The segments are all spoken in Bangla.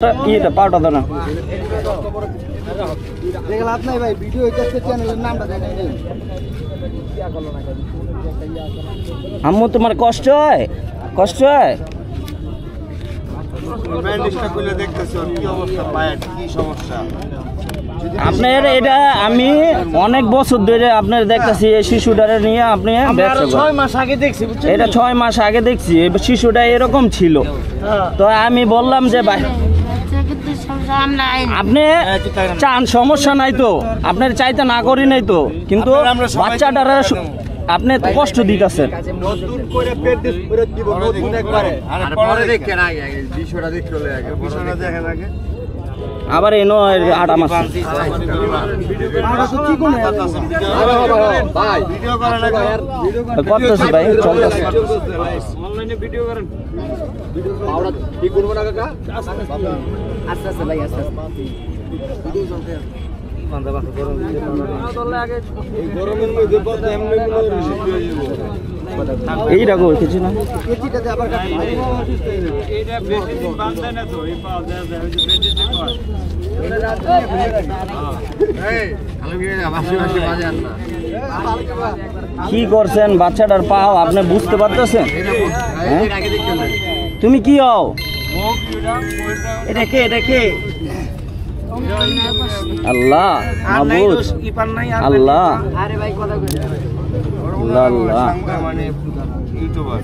এটা পাউটা দাও না দেখলাম নাই ভাই ভিডিও হইতেছে চ্যানেলের নামটা জানাই নাই আম্মু তোমার কষ্ট হয় ব্যান্ডেজটা খুলে দেখতেছো কি অবস্থা পায়ের কি সমস্যা আপনার এটা আমি অনেক বছর ধরে আপনার দেখতেছি এই শিশুটারে নিয়ে আপনি ব্যবসা করেন 6 মাস আগে দেখছি বুঝছেন এটা 6 মাস আগে দেখছি এই শিশুটা এরকম ছিল তো আমি বললাম যে ভাই আপনি চান সমস্যা নাই তো আপনার চাইতে না করি নাই তো কিন্তু বাচ্চাটার আপনি তো কষ্ট দিতেছেন নতুন করে পেট দিস করে দিব নতুন একবারে আর পরে দেখেন আগে বিষয়টা দেখতে হলে আগে বিষয়টা দেখেন আগে আবার এনো আটা মাস ভাই ভিডিও করেন না করতেছি ভাই চলতেছে অনলাইনে ভিডিও করেন পাউডার ঠিক করব না কাকা আস্তে আস্তে ভাই আস্তে আস্তে ভিডিও চলতে বান্দা বান্দা গরম দিতে পাউডার দলে আগে এই গরমের মধ্যে বলতে এমনি মনে রিসিভ হয়ে যাব এই রাখো কিছু না কেজিটাতে আবার কাটতে এটা বেশি দিন বাঁধে না তো এই পাও দেয় ওই যে বেঁধে কর এই আমি বাসি বাসি বাজার না কি করছেন বাচ্চাটার পাও আপনি বুঝতে পারতেছেন তুমি কি হও এটা কে আল্লাহ মাবুদ আল্লাহ আরে ভাই কথা কই আল্লাহ মানে ইউটিউবার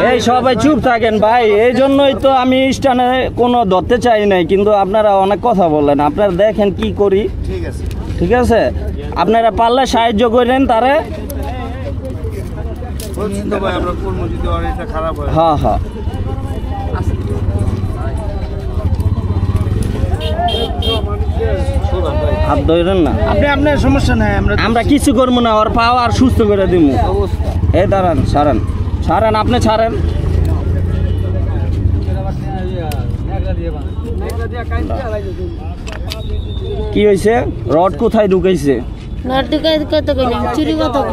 এই সবাই চুপ থাকেন ভাই এই জন্যই তো আমি স্টানে কোনো ধরতে চাই নাই কিন্তু আপনারা অনেক কথা বললেন আপনারা দেখেন কি করি ঠিক আছে আপনারা পারলে সাহায্য করেন তারে বলছেন তো ভাই আমরা কোন মসজিদে আর এটা খারাপ হয় হ্যাঁ হ্যাঁ হাত ধরেন না আপনি আপনার সমস্যা নাই আমরা কিছু করবো না ওর পাও আর সুস্থ করে দিব এই দাঁড়ান ছাড়েন আপনি ছাড়েন কি হয়েছে রড কোথায় ঢুকাইছে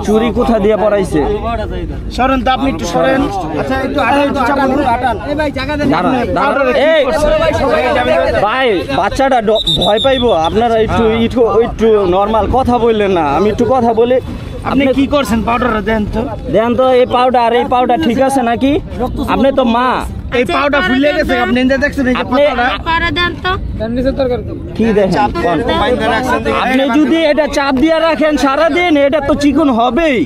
চুরি কোথায় দিয়ে পড়াইছে সরেন তো আপনি একটু সরেন আচ্ছা একটু হাঁটান এই ভাই জায়গা দেন এই ভাই বাচ্চাটা ভয় পাইবো আপনারা একটু একটু নর্মাল কথা বললেন না আমি একটু কথা বলি আপনি কি করছেন পাউডারটা দেন তো এই পাউডার ঠিক আছে নাকি আপনি তো মা এই পাউডার ফুলে গেছে আপনি এনে দেখছেন এই আপনি কি দেখেন আপনি যদি এটা চাপ দিয়ে রাখেন সারাদিন এটা তো চিকন হবেই।